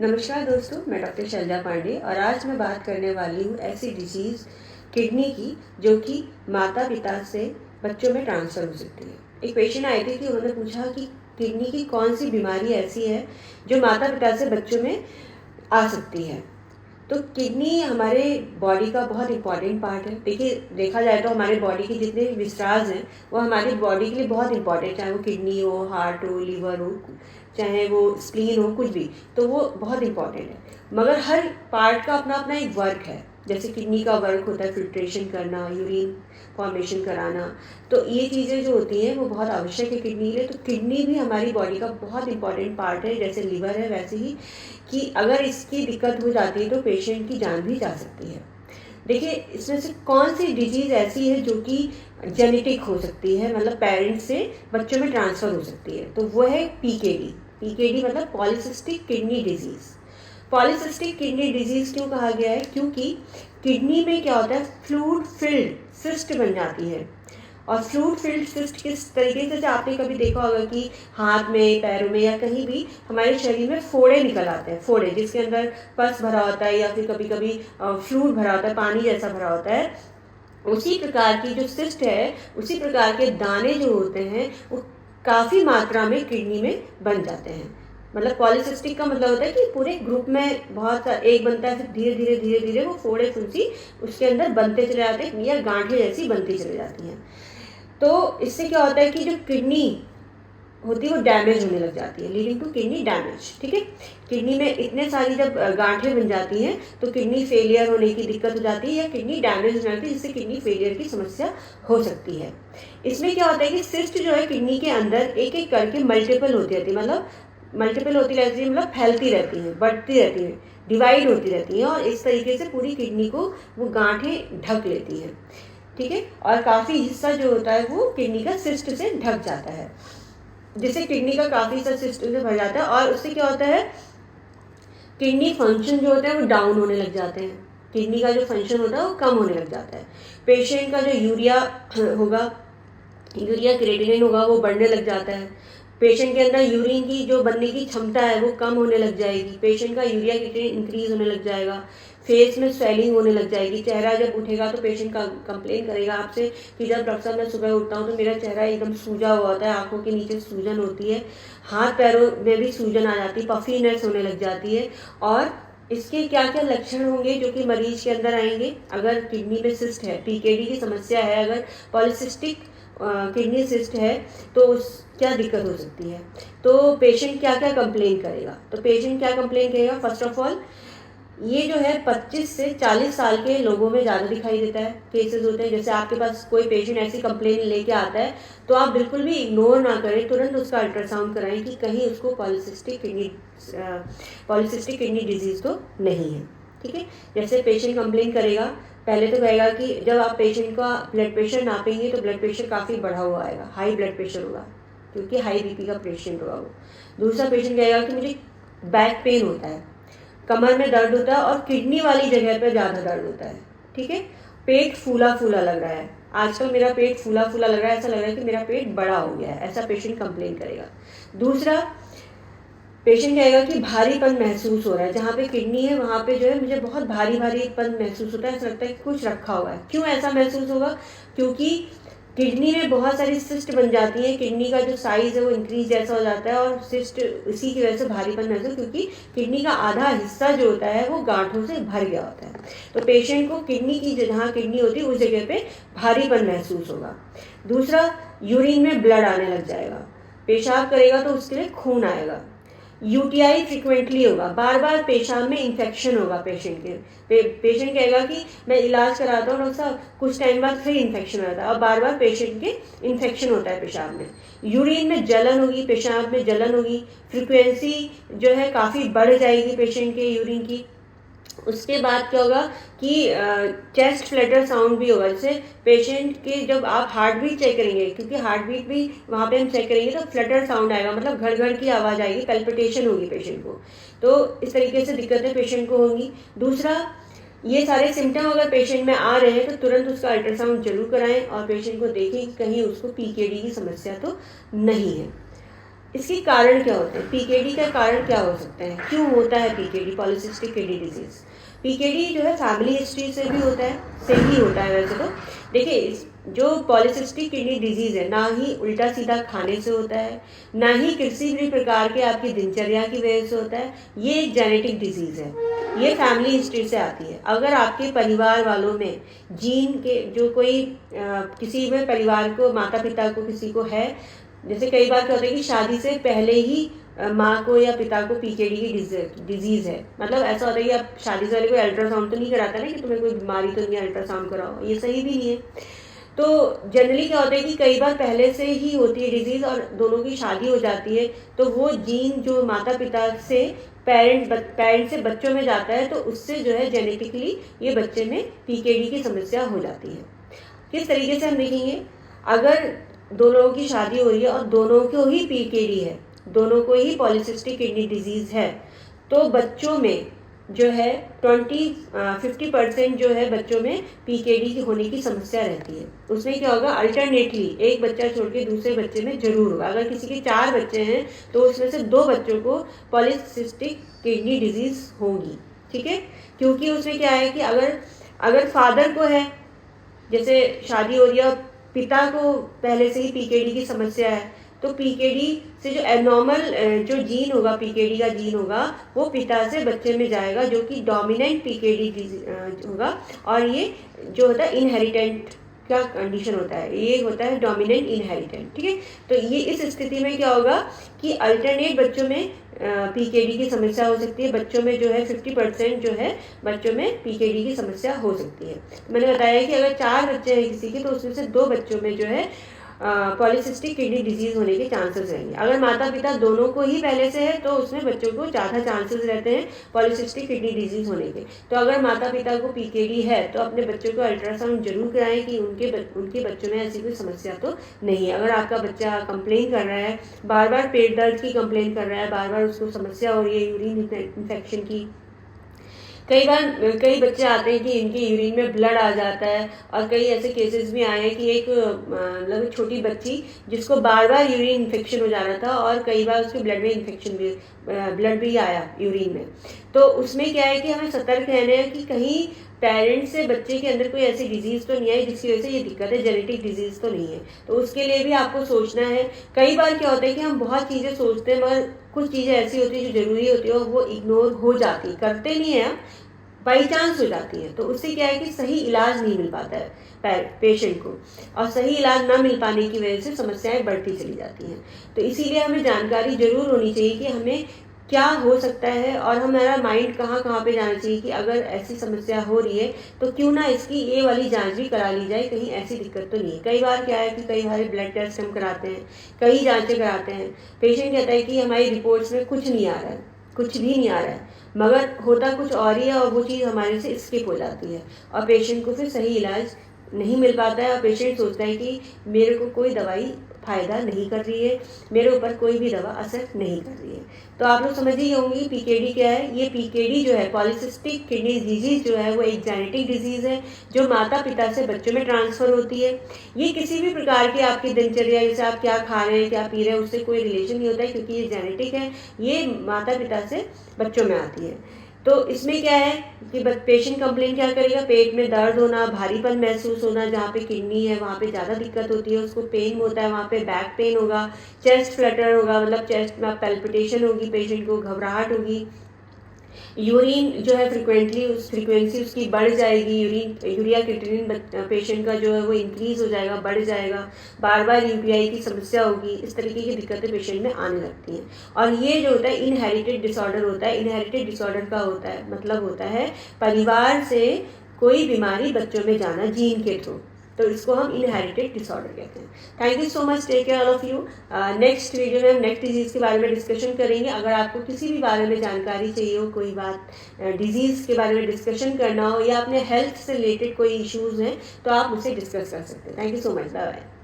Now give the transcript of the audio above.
नमस्कार दोस्तों, मैं डॉक्टर शैलजा पांडे और आज मैं बात करने वाली हूँ ऐसी डिजीज़ किडनी की जो कि माता पिता से बच्चों में ट्रांसफ़र हो सकती है। एक पेशेंट आए थे कि उन्होंने पूछा कि किडनी की कौन सी बीमारी ऐसी है जो माता पिता से बच्चों में आ सकती है। तो किडनी हमारे बॉडी का बहुत इम्पॉर्टेंट पार्ट है। देखिए, देखा जाए तो हमारे बॉडी के जितने विस्राज हैं वो हमारी बॉडी के लिए बहुत इंपॉर्टेंट, चाहे वो किडनी हो, हार्ट हो, लीवर हो, चाहे वो स्प्लीन हो, कुछ भी, तो वो बहुत इंपॉर्टेंट है। मगर हर पार्ट का अपना अपना एक वर्क है। जैसे किडनी का वर्क होता है फिल्ट्रेशन करना, यूरिन फॉर्मेशन कराना, तो ये चीज़ें जो होती हैं वो बहुत आवश्यक है किडनी के लिए। तो किडनी भी हमारी बॉडी का बहुत इंपॉर्टेंट पार्ट है। जैसे लिवर है वैसे ही कि अगर इसकी दिक्कत हो जाती है तो पेशेंट की जान भी जा सकती है। देखिए, इसमें से कौन सी डिजीज़ ऐसी है जो कि जेनेटिक हो सकती है, मतलब पेरेंट्स से बच्चों में ट्रांसफ़र हो सकती है, तो वो है पीकेडी। पीकेडी मतलब polycystic kidney disease. Polycystic kidney disease क्यों कहा गया है? क्योंकि किडनी में क्या होता है, फ्लूइड फिल्ड सिस्ट बन जाती है। और फ्लूइड फिल्ड सिस्ट किस तरीके से, आपने कभी देखा होगा कि हाथ में, पैरों में या कहीं भी हमारे शरीर में फोड़े निकल आते हैं, फोड़े जिसके अंदर पस भरा होता है या फिर कभी कभी फ्लूइड भरा होता है, पानी जैसा भरा होता है। उसी प्रकार की जो सिस्ट है, उसी प्रकार के दाने जो होते हैं वो काफ़ी मात्रा में किडनी में बन जाते हैं। मतलब पॉलीसिस्टिक का मतलब होता है कि पूरे ग्रुप में बहुत एक बनता है, फिर धीरे धीरे धीरे धीरे वो फोड़े फुंसी उसके अंदर बनते चले जाते हैं या गांठें जैसी बनती चली जाती हैं। तो इससे क्या होता है कि जो किडनी होती है वो डैमेज होने लग जाती है, लीडिंग टू किडनी डैमेज। ठीक है, किडनी में इतने सारी जब गांठें बन जाती हैं तो किडनी फेलियर होने की दिक्कत हो जाती है या किडनी डैमेज हो जाती है, जिससे किडनी फेलियर की समस्या हो सकती है। इसमें क्या होता है कि सिस्ट जो है किडनी के अंदर एक एक करके मल्टीपल होती रहती है, मतलब मल्टीपल होती रहती है, मतलब फैलती रहती हैं, बढ़ती रहती हैं, डिवाइड होती रहती हैं और इस तरीके से पूरी किडनी को वो गांठें ढक लेती हैं। ठीक है, और काफ़ी हिस्सा जो होता है वो किडनी का सिस्ट से ढक जाता है, जिससे किडनी का काफ़ी हिस्सा सिस्ट से भर जाता है और उससे क्या होता है, किडनी फंक्शन जो होता है वो डाउन होने लग जाते हैं। किडनी का जो फंक्शन होता है वो कम होने लग जाता है। पेशेंट का जो यूरिया होगा, यूरिया क्रिएटिनिन होगा, वो बढ़ने लग जाता है। पेशेंट के अंदर यूरिन की जो बनने की क्षमता है वो कम होने लग जाएगी। पेशेंट का यूरिया क्रिएटिनिन इंक्रीज होने लग जाएगा। फेस में स्वेलिंग होने लग जाएगी। चेहरा जब उठेगा तो पेशेंट का कंप्लेन करेगा आपसे कि जब डॉक्टर साहब मैं सुबह उठता हूँ तो मेरा चेहरा एकदम सूजा हुआ होता है, आंखों के नीचे सूजन होती है, हाथ पैरों में भी सूजन आ जाती है, पफीनेस होने लग जाती है। और इसके क्या क्या लक्षण होंगे जो कि मरीज के अंदर आएंगे? अगर किडनी में सिस्ट है, पीकेडी की समस्या है, अगर पॉलीसिस्टिक किडनी सिस्ट है, तो उस क्या दिक्कत हो सकती है? तो पेशेंट क्या क्या कंप्लेन करेगा? तो पेशेंट क्या कंप्लेन करेगा? फर्स्ट ऑफ ऑल, ये जो है 25 से 40 साल के लोगों में ज़्यादा दिखाई देता है, केसेस होते हैं। जैसे आपके पास कोई पेशेंट ऐसी कंप्लेन लेके आता है तो आप बिल्कुल भी इग्नोर ना करें, तुरंत उसका अल्ट्रासाउंड कराएं कि कहीं उसको पॉलीसिस्टिक किडनी डिजीज़ तो नहीं है। ठीक है, जैसे पेशेंट कंप्लेन करेगा, पहले तो कहेगा कि जब आप पेशेंट का ब्लड प्रेशर नापेंगे तो ब्लड प्रेशर काफ़ी बढ़ा हुआ आएगा, हाई ब्लड प्रेशर होगा, क्योंकि हाई बीपी का पेशेंट होगा वो। दूसरा पेशेंट कहेगा कि मुझे बैक पेन होता है, कमर में दर्द होता है और किडनी वाली जगह पर ज़्यादा दर्द होता है। ठीक है, पेट फूला फूला लग रहा है, आजकल मेरा पेट फूला फूला लग रहा है, ऐसा लग रहा है कि मेरा पेट बड़ा हो गया है, ऐसा पेशेंट कंप्लेन करेगा। दूसरा पेशेंट कहेगा कि भारीपन महसूस हो रहा है, जहाँ पे किडनी है वहाँ पे जो है मुझे बहुत भारी भारीपन महसूस होता है, ऐसा लगता है कि कुछ रखा हुआ है। क्यों ऐसा महसूस होगा? क्योंकि किडनी में बहुत सारी सिस्ट बन जाती हैं, किडनी का जो साइज है वो इंक्रीज जैसा हो जाता है और सिस्ट इसी की वजह से भारीपन महसूस, क्योंकि किडनी का आधा हिस्सा जो होता है वो गांठों से भर गया होता है। तो पेशेंट को किडनी की जहाँ किडनी होती है उस जगह पे भारीपन महसूस होगा। दूसरा, यूरिन में ब्लड आने लग जाएगा, पेशाब करेगा तो उसके लिए खून आएगा। यूटीआई फ्रिक्वेंटली होगा, बार बार पेशाब में इन्फेक्शन होगा पेशेंट के। पेशेंट कहेगा कि मैं इलाज कराता हूँ डॉक्टर साहब, कुछ टाइम बाद फिर इन्फेक्शन होता है और बार बार पेशेंट के इन्फेक्शन होता है पेशाब में। यूरिन में जलन होगी, पेशाब में जलन होगी, फ्रिक्वेंसी जो है काफ़ी बढ़ जाएगी पेशेंट के यूरिन की। उसके बाद क्या होगा कि चेस्ट फ्लटर साउंड भी होगा, जैसे पेशेंट के जब आप हार्ट बीट चेक करेंगे, क्योंकि हार्ट बीट भी वहाँ पे हम चेक करेंगे तो फ्लटर साउंड आएगा, मतलब घड़ घड़ की आवाज़ आएगी, पैल्पिटेशन होगी पेशेंट को। तो इस तरीके से दिक्कतें पेशेंट को होंगी। दूसरा, ये सारे सिम्टम अगर पेशेंट में आ रहे हैं तो तुरंत उसका अल्ट्रासाउंड जरूर कराएं और पेशेंट को देखें कि कहीं उसको पीकेडी की समस्या तो नहीं है। इसके कारण क्या होते हैं, पीकेडी का कारण क्या हो सकता है, क्यों होता है PKD, polycystic kidney disease. PKD जो है फैमिली हिस्ट्री से भी होता है, से ही होता है वैसे तो। देखिए जो पॉलीसिस्टिक किडनी डिजीज है ना ही उल्टा सीधा खाने से होता है, ना ही किसी भी प्रकार के आपकी दिनचर्या की वजह से होता है। ये एक जेनेटिक डिजीज है, ये फैमिली हिस्ट्री से आती है। अगर आपके परिवार वालों में जीन के जो कोई किसी भी परिवार को, माता पिता को किसी को है, जैसे कई बार क्या होता है कि शादी से पहले ही माँ को या पिता को पीकेडी की डिजीज है, मतलब ऐसा होता है कि आप शादी से पहले कोई अल्ट्रासाउंड तो नहीं कराता ना कि तुम्हें कोई बीमारी तो नहीं है, अल्ट्रासाउंड कराओ, ये सही भी नहीं है। तो जनरली क्या होता है कि कई बार पहले से ही होती है डिजीज और दोनों की शादी हो जाती है, तो वो जीन जो माता पिता से पेरेंट से बच्चों में जाता है, तो उससे जो है जेनेटिकली ये बच्चे में पीकेडी की समस्या हो जाती है। किस तरीके से हम देखेंगे, अगर दो लोगों की शादी हो रही है और दोनों को ही पीकेडी है, दोनों को ही पॉलीसिस्टिक किडनी डिजीज है, तो बच्चों में जो है 50% जो है बच्चों में पीकेडी की होने की समस्या रहती है। उसमें क्या होगा, अल्टरनेटली एक बच्चा छोड़ के दूसरे बच्चे में जरूर होगा। अगर किसी के 4 बच्चे हैं तो उसमें से 2 बच्चों को पॉलीसिस्टिक किडनी डिजीज होगी, ठीक है। क्योंकि उसमें क्या है कि अगर फादर को है, जैसे शादी हो रही है, पिता को पहले से ही पीकेडी की समस्या है, तो पीकेडी से जो एबनॉर्मल जो जीन होगा, पीकेडी का जीन होगा, वो पिता से बच्चे में जाएगा, जो कि डोमिनेंट पीकेडी होगा। और ये जो होता है इनहेरिटेंट का कंडीशन होता है, ये होता है डोमिनेंट इनहेरिटेंट, ठीक है। तो ये इस स्थिति में क्या होगा कि अल्टरनेट बच्चों में पीकेडी की समस्या हो सकती है। बच्चों में जो है 50% जो है बच्चों में पीकेडी की समस्या हो सकती है। मैंने बताया कि अगर 4 बच्चे हैं किसी के, तो उसमें से 2 बच्चों में जो है पॉलीसिस्टिक किडनी डिजीज होने के चांसेस रहेंगे। अगर माता पिता दोनों को ही पहले से है, तो उसमें बच्चों को ज़्यादा चांसेस रहते हैं पॉलीसिस्टिक किडनी डिजीज होने के। तो अगर माता पिता को पीकेडी है, तो अपने बच्चों को अल्ट्रासाउंड जरूर कराएं कि उनके बच्चों में ऐसी कोई समस्या तो नहीं है। अगर आपका बच्चा कंप्लेन कर रहा है, बार बार पेट दर्द की कंप्लेन कर रहा है, बार बार उसको समस्या हो रही है यूरिन इन्फेक्शन की, कई बच्चे आते हैं कि इनके यूरिन में ब्लड आ जाता है, और कई ऐसे केसेस भी आए हैं कि एक मतलब छोटी बच्ची जिसको बार बार यूरिन इन्फेक्शन हो जा रहा था, और कई बार उसके ब्लड भी आया यूरिन में। तो उसमें क्या है कि हमें सतर्क रहना है कि कहीं पेरेंट्स से बच्चे के अंदर कोई ऐसी डिजीज तो नहीं आई जिसकी वजह से ये दिक्कत है, जेनेटिक डिजीज तो नहीं है। तो उसके लिए भी आपको सोचना है। कई बार क्या होता है कि हम बहुत चीज़ें सोचते हैं, मगर कुछ चीज़ें ऐसी होती है जो जरूरी होती है और वो इग्नोर हो जाती, करते नहीं है, बाई चांस हो जाती है। तो उससे क्या है कि सही इलाज नहीं मिल पाता है पेशेंट को, और सही इलाज ना मिल पाने की वजह से समस्याएं बढ़ती चली जाती हैं। तो इसीलिए हमें जानकारी जरूर होनी चाहिए कि हमें क्या हो सकता है, और हमारा माइंड कहाँ कहाँ पे जाना चाहिए कि अगर ऐसी समस्या हो रही है तो क्यों ना इसकी ये वाली जांच भी करा ली जाए, कहीं ऐसी दिक्कत तो नहीं है। कई बार क्या है कि कई बार ब्लड टेस्ट हम कराते हैं, कई जांचें कराते हैं, पेशेंट कहता है कि हमारी रिपोर्ट्स में कुछ नहीं आ रहा है, कुछ भी नहीं आ रहा है, मगर होता कुछ और ही है, और वो चीज़ हमारे से स्किप हो जाती है, और पेशेंट को फिर सही इलाज नहीं मिल पाता है, और पेशेंट सोचता है कि मेरे को कोई दवाई फ़ायदा नहीं कर रही है, मेरे ऊपर कोई भी दवा असर नहीं कर रही है। तो आप लोग समझ ही होंगे पीकेडी क्या है। ये पीकेडी जो है, पॉलीसिस्टिक किडनी डिजीज जो है, वो एक जेनेटिक डिजीज है जो माता पिता से बच्चों में ट्रांसफर होती है। ये किसी भी प्रकार की आपकी दिनचर्या, जैसे आप क्या खा रहे हैं, क्या पी रहे हैं, उससे कोई रिलेशन नहीं होता है, क्योंकि ये जेनेटिक है, ये माता पिता से बच्चों में आती है। तो इसमें क्या है कि पेशेंट कंप्लेन क्या करेगा, पेट में दर्द होना, भारीपन महसूस होना, जहाँ पे किडनी है वहाँ पे ज़्यादा दिक्कत होती है, उसको पेन होता है, वहाँ पे बैक पेन होगा, चेस्ट फ्लटर होगा, मतलब चेस्ट में पैल्पिटेशन होगी, पेशेंट को घबराहट होगी, यूरिन जो है फ्रीक्वेंसी उसकी बढ़ जाएगी, यूरिया क्रिएटिनिन पेशेंट का जो है वो इंक्रीज हो जाएगा, बढ़ जाएगा, बार बार यूटीआई की समस्या होगी, इस तरीके की दिक्कतें पेशेंट में आने लगती हैं। और ये जो होता है इनहेरिटेड डिसऑर्डर होता है। इनहेरिटेड डिसऑर्डर का होता है मतलब होता है परिवार से कोई बीमारी बच्चों में जाना जीन के थ्रू, तो इसको हम इनहेरिटेड डिसऑर्डर कहते हैं। Thank you so much, take care all of you. Next video में हम नेक्स्ट डिजीज़ के बारे में डिस्कशन करेंगे। अगर आपको किसी भी बारे में जानकारी चाहिए हो, कोई बात डिजीज़ के बारे में डिस्कशन करना हो, या अपने हेल्थ से रिलेटेड कोई इश्यूज़ हैं, तो आप मुझसे डिस्कस कर सकते हैं। Thank you so much, bye bye.